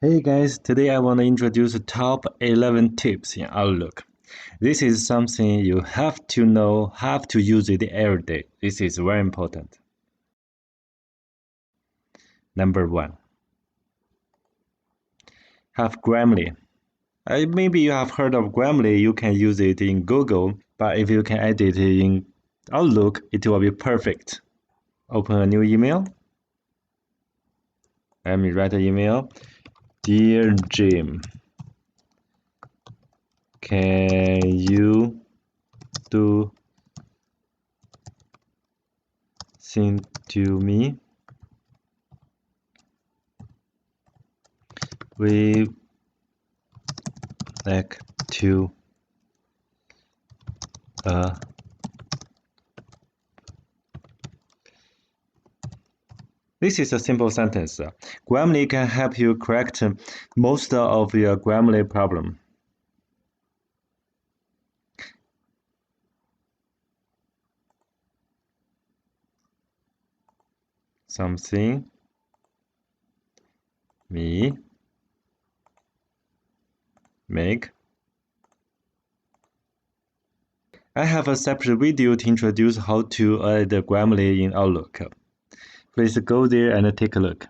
Hey guys, today I want to introduce the top 11 tips in Outlook. This is something you have to know, have to use it every day. This is very important. Number 1. Have Grammarly. Maybe you have heard of Grammarly, you can use it in Google, but if you can edit it in Outlook, it will be perfect. Open a new email. Let me write an email. Dear Jim, can you do thing to me? We like to This is a simple sentence. Grammarly can help you correct most of your Grammarly problem. Something me make. I have a separate video to introduce how to add Grammarly in Outlook. Please go there and take a look.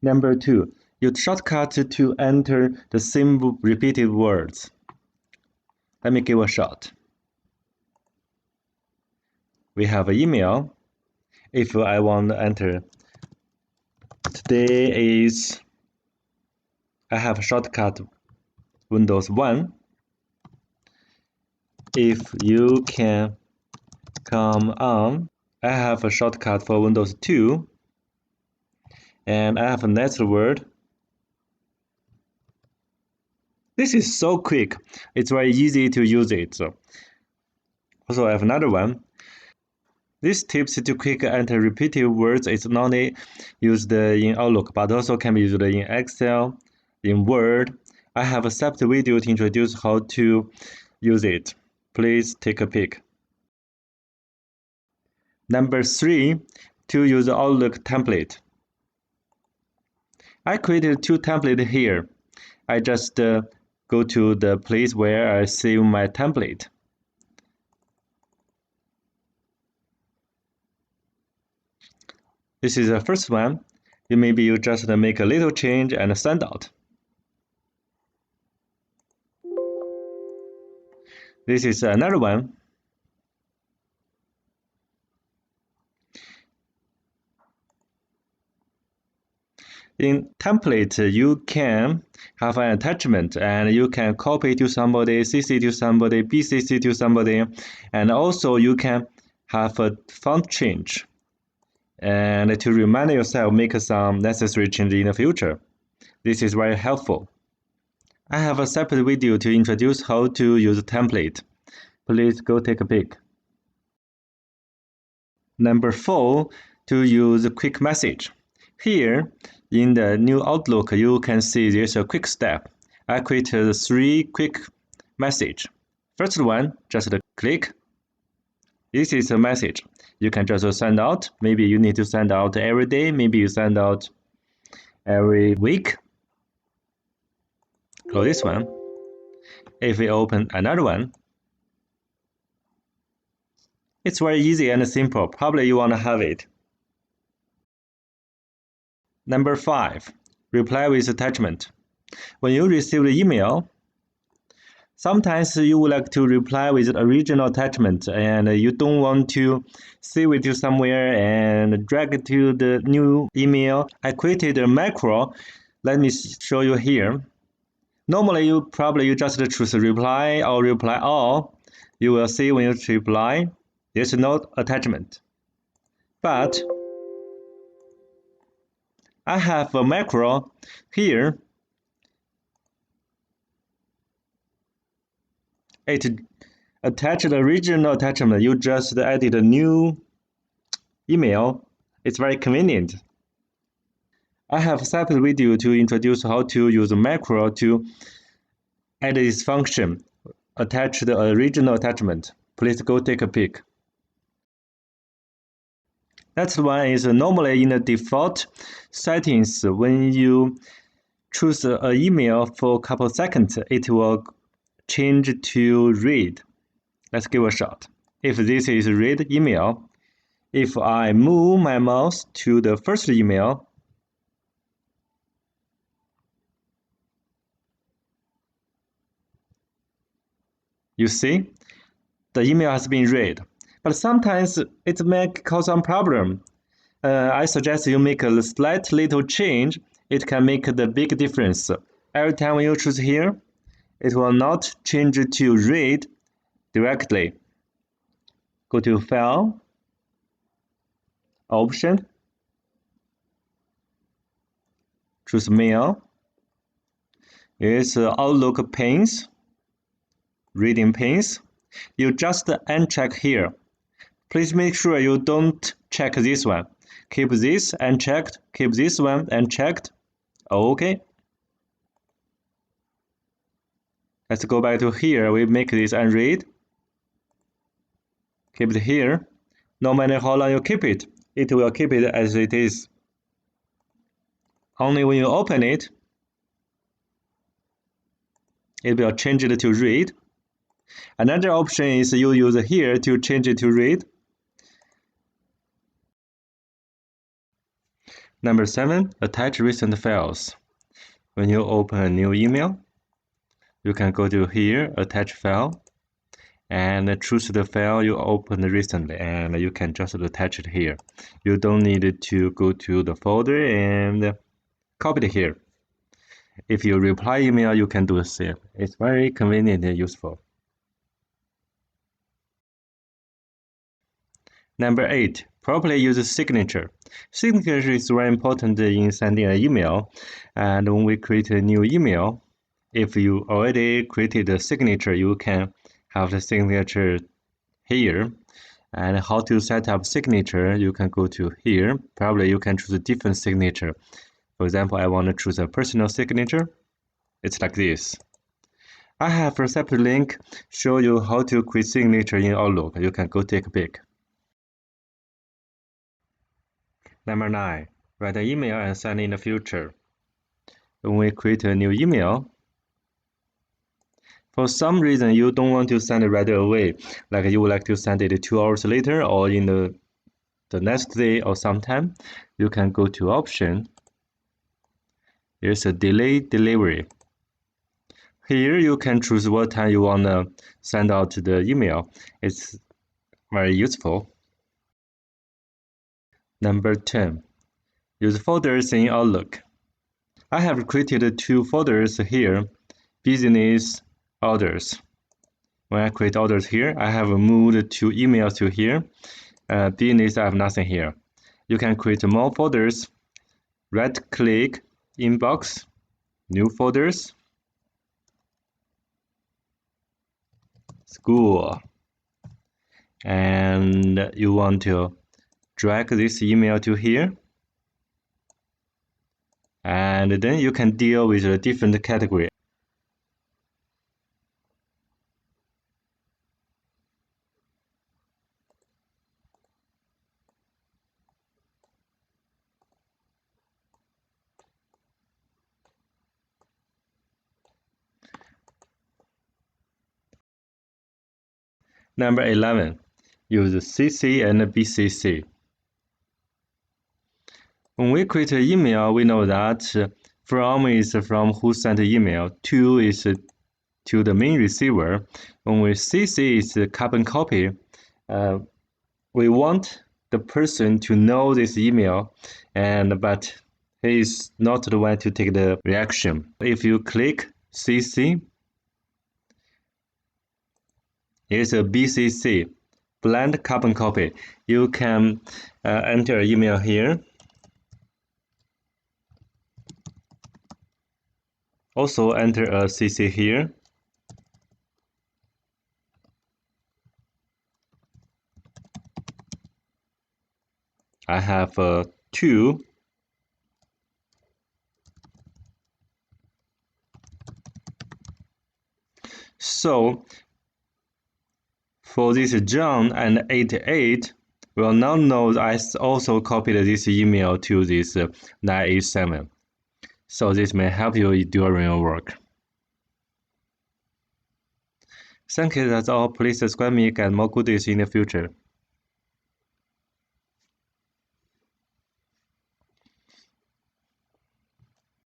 Number 2. Use shortcut to enter the same repeated words. Let me give a shot. We have an email. If I want to enter today is, I have a shortcut Windows 1. If you can come on, I have a shortcut for Windows 2. And I have a next word. This is so quick. It's very easy to use it. Also, I have another one. This tips to quick enter repeated words is not only used in Outlook, but also can be used in Excel, in Word. I have a separate video to introduce how to use it. Please take a peek. Number 3, to use the Outlook template. I created 2 templates here. I just go to the place where I save my template. This is the first one. Maybe you just make a little change and send out. This is another one. In template, you can have an attachment and you can copy to somebody, CC to somebody, BCC to somebody, and also you can have a font change and to remind yourself make some necessary change in the future. This is very helpful. I have a separate video to introduce how to use a template. Please go take a peek. Number 4, to use quick message. Here, in the new Outlook, you can see there's a quick step. I created 3 quick message. First one, just click. This is a message. You can just send out. Maybe you need to send out every day. Maybe you send out every week. Close this one. If we open another one, it's very easy and simple. Probably you want to have it. Number 5, reply with attachment. When you receive the email, sometimes you would like to reply with original attachment and you don't want to save it to somewhere and drag it to the new email. I created a macro. Let me show you here. Normally, you just choose reply or reply all. You will see when you reply, there's no attachment. But I have a macro here. It attached the original attachment. You just added a new email. It's very convenient. I have a separate video to introduce how to use a macro to add this function, attach the original attachment. Please go take a peek. Next one is normally in the default settings, when you choose an email for a couple of seconds, it will change to read. Let's give a shot. If this is read email, if I move my mouse to the first email, you see, the email has been read. But sometimes it may cause some problem. I suggest you make a slight little change. It can make the big difference. Every time you choose here, it will not change to read directly. Go to File, Option, choose Mail. It's Outlook panes, reading panes. You just uncheck here. Please make sure you don't check this one. Keep this unchecked, keep this one unchecked. Okay. Let's go back to here. We make this unread. Keep it here. No matter how long you keep it, it will keep it as it is. Only when you open it, it will change it to read. Another option is you use here to change it to read. Number 7, attach recent files. When you open a new email, you can go to here, attach file, and choose the file you opened recently, and you can just attach it here. You don't need to go to the folder and copy it here. If you reply email, you can do the same. It's very convenient and useful. Number 8, properly use signature. Signature is very important in sending an email. And when we create a new email, if you already created a signature, you can have the signature here. And how to set up signature, you can go to here. Probably you can choose a different signature. For example, I want to choose a personal signature. It's like this. I have a separate link show you how to create signature in Outlook. You can go take a peek. Number 9, write an email and send in the future. When we create a new email, for some reason you don't want to send it right away, like you would like to send it 2 hours later or in the next day or sometime, you can go to option. Here's a delay delivery. Here you can choose what time you want to send out the email. It's very useful. Number 10, use folders in Outlook. I have created 2 folders here, business, orders. When I create orders here, I have moved 2 emails to here. Business, I have nothing here. You can create more folders. Right-click, inbox, new folders, school. And you want to drag this email to here. And then you can deal with a different category. Number 11, use CC and BCC. When we create an email, we know that from is from who sent the email, to is to the main receiver. When we CC is the carbon copy, we want the person to know this email, but he is not the one to take the reaction. If you click CC, here's a BCC, blank carbon copy. You can enter an email here. Also enter a CC here. I have 2. So for this John and 88, will now know I also copied this email to this 987. So this may help you during your work. Thank you, that's all. Please subscribe me, get more goodies in the future.